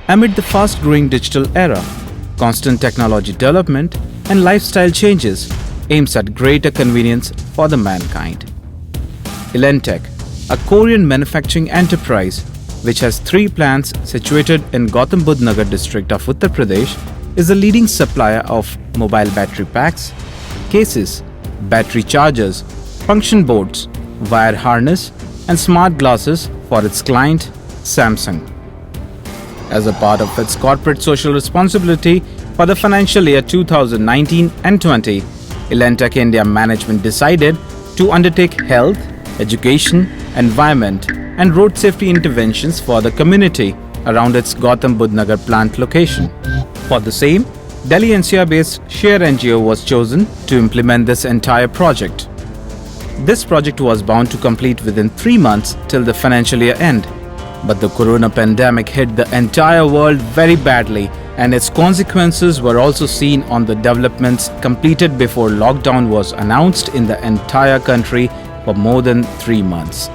Amid the fast-growing digital era, constant technology development and lifestyle changes aims at greater convenience for the mankind. Elentech, a Korean manufacturing enterprise which has 3 plants situated in Gautam Budh Nagar district of Uttar Pradesh, is a leading supplier of mobile battery packs, cases, battery chargers, function boards, wire harness and smart glasses for its client Samsung. As a part of its corporate social responsibility for the financial year 2019 and 20, Elentech India management decided to undertake health, education, environment and road safety interventions for the community around its Gautam Budh Nagar plant location. For the same, Delhi NCR-based Share NGO was chosen to implement this entire project. This project was bound to complete within 3 months till the financial year end. But the corona pandemic hit the entire world very badly, and its consequences were also seen on the developments completed before lockdown was announced in the entire country for more than 3 months.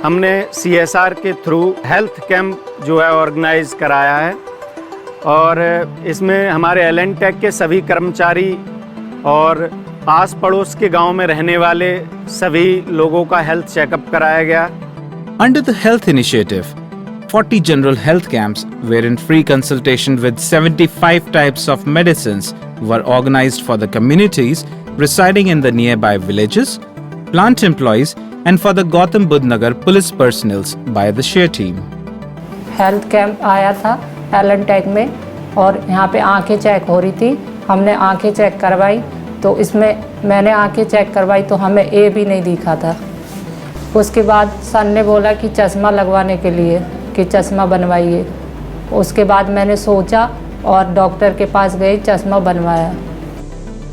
हमने CSR के through health camp जो है organise कराया है और इसमें हमारे एलेंटेक के सभी कर्मचारी और आस पड़ोस के गांव में रहने वाले सभी लोगों का हेल्थ चेकअप कराया गया. Under the health initiative, 40 general health camps wherein free consultation with 75 types of medicines were organized for the communities residing in the nearby villages, plant employees and for the Gautam Budh Nagar police personnel by the Share team. Health camp आया था एलेंटेक में और यहाँ पे आंखें check हो रही थी. हमने आंखें चेक करवाई तो इसमें मैंने आंखें चेक करवाई तो हमें ए भी नहीं दिखा था. उसके बाद सर ने बोला कि चश्मा लगवाने के लिए कि चश्मा बनवाइए. उसके बाद मैंने सोचा और डॉक्टर के पास गई, चश्मा बनवाया.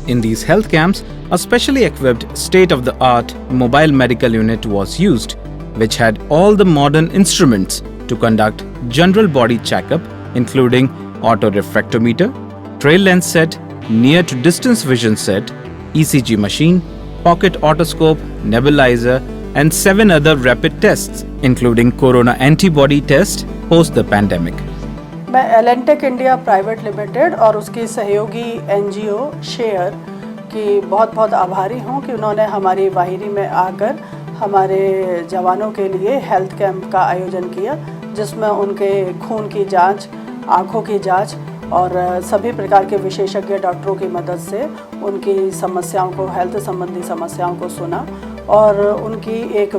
In these health camps, a specially equipped state-of-the-art mobile medical unit was used, which had all the modern instruments to conduct general body checkup, including autorefractometer, trail lens set, near-to-distance vision set, ECG machine, pocket otoscope, nebulizer, and 7 other rapid tests, including corona antibody test post the pandemic. मैं एलेंटेक India private limited और उसकी सहयोगी NGO share की बहुत बहुत आभारी हूँ कि उन्होंने हमारी वाहिनी में आकर हमारे जवानों के लिए हेल्थ कैंप का आयोजन किया, जिसमें उनके खून की जांच, आँखों की जांच और सभी प्रकार के विशेषज्ञ डॉक्टरों की मदद से उनकी समस्याओं को, हेल्थ संबंधी समस्याओं को सुना और उनकी एक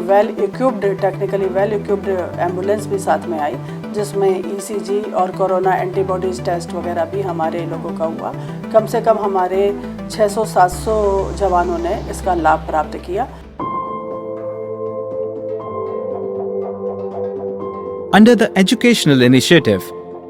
टेक्निकली वेल इक्विप्ड एम्बुलेंस भी साथ में आई, जिसमें ईसीजी और कोरोना एंटीबॉडीज़ टेस्ट वगैरह भी हमारे लोगों का हुआ. कम से कम हमारे 600-700 जवानों ने इसका लाभ प्राप्त किया. Under the educational initiative,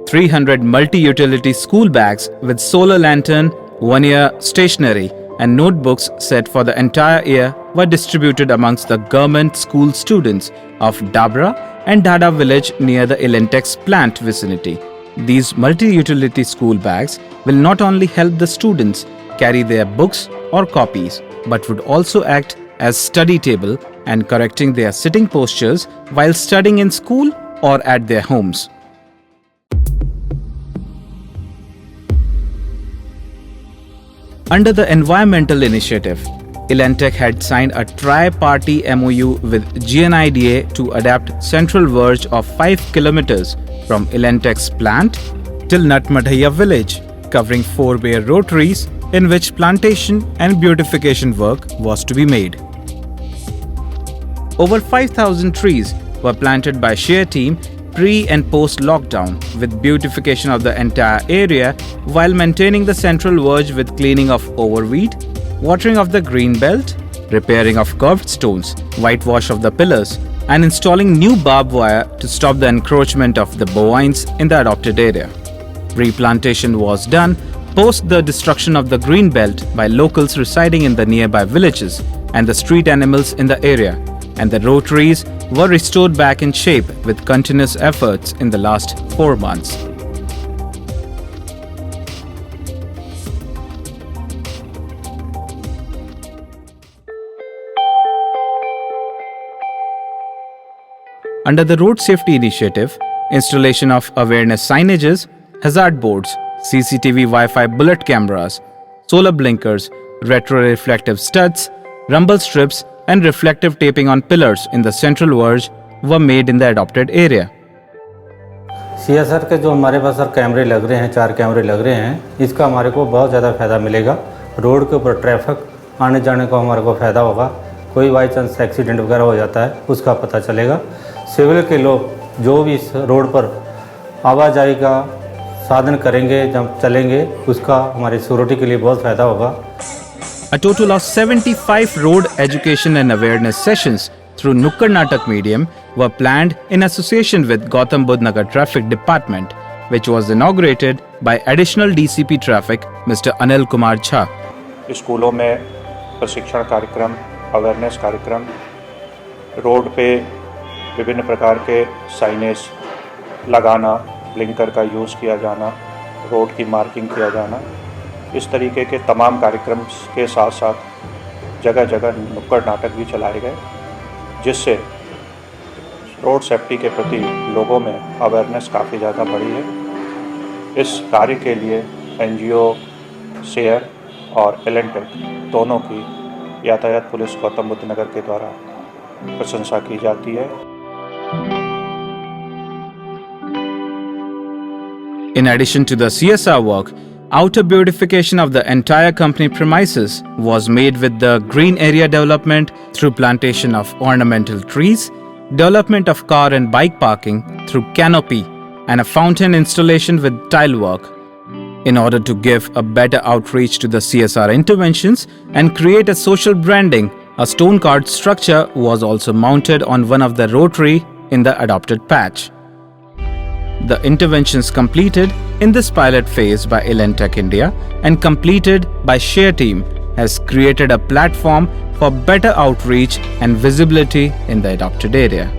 300 multi-utility school bags with solar lantern, 1-year stationery and notebooks set for the entire year were distributed amongst the government school students of Dabra and Dada village near the Elentech's plant vicinity. These multi-utility school bags will not only help the students carry their books or copies, but would also act as study table and correcting their sitting postures while studying in school or at their homes. Under the environmental initiative, Elentech had signed a tri-party MOU with GNIDA to adapt central verge of 5 kilometers from Elentech's plant till Natmadhaiya village, covering 4 bare rotaries in which plantation and beautification work was to be made. Over 5,000 trees were planted by Share team pre and post lockdown, with beautification of the entire area while maintaining the central verge with cleaning of overweed, watering of the green belt, repairing of curved stones, whitewash of the pillars, and installing new barbed wire to stop the encroachment of the bovines in the adopted area. Replantation was done post the destruction of the green belt by locals residing in the nearby villages and the street animals in the area, and the rotaries were restored back in shape with continuous efforts in the last 4 months. Under the Road Safety Initiative, installation of awareness signages, hazard boards, CCTV Wi-Fi bullet cameras, solar blinkers, retroreflective studs, rumble strips and reflective taping on pillars in the central verge were made in the adopted area. CSR के जो हमारे पास sir कैमरे लग रहे हैं, 4 कैमरे लग रहे हैं, इसका हमारे को बहुत ज़्यादा फ़ायदा मिलेगा। रोड के ऊपर ट्रैफिक आने जाने को हमारे को फ़ायदा होगा। कोई बाई चांस एक्सीडेंट वगैरह हो जाता है उसका पता चलेगा। सिविल के लोग जो भी इस रोड पर आवाजाही का साधन करेंगे, जब चलेंगे, उसका हमारी सिक्योरिटी के लिए बहुत फ़ायदा होगा। A total of 75 road education and awareness sessions through Nukkad Natak medium were planned in association with Gautam Budh Nagar Traffic Department, which was inaugurated by Additional DCP Traffic, Mr. Anil Kumar Jha. स्कूलों में प्रशिक्षण कार्यक्रम, awareness कार्यक्रम, road पे विभिन्न प्रकार के signage लगाना, ब्लिंकर का यूज़ किया जाना, रोड की मार्किंग किया जाना, इस तरीके के तमाम कार्यक्रम के साथ साथ जगह जगह नुक्कड़ नाटक भी चलाए गए, जिससे रोड सेफ्टी के प्रति लोगों में अवेयरनेस काफ़ी ज़्यादा बढ़ी है। इस कार्य के लिए NGO, शेयर और एलेंटेक दोनों की यातायात पुलिस गौतम बुद्ध नगर के द्वारा प्रशंसा की जाती है। In addition to the CSR work, outer beautification of the entire company premises was made with the green area development through plantation of ornamental trees, development of car and bike parking through canopy, and a fountain installation with tile work. In order to give a better outreach to the CSR interventions and create a social branding, a stone card structure was also mounted on one of the rotary in the adopted patch. The interventions completed in this pilot phase by Elentech India and completed by Share Team has created a platform for better outreach and visibility in the adopted area.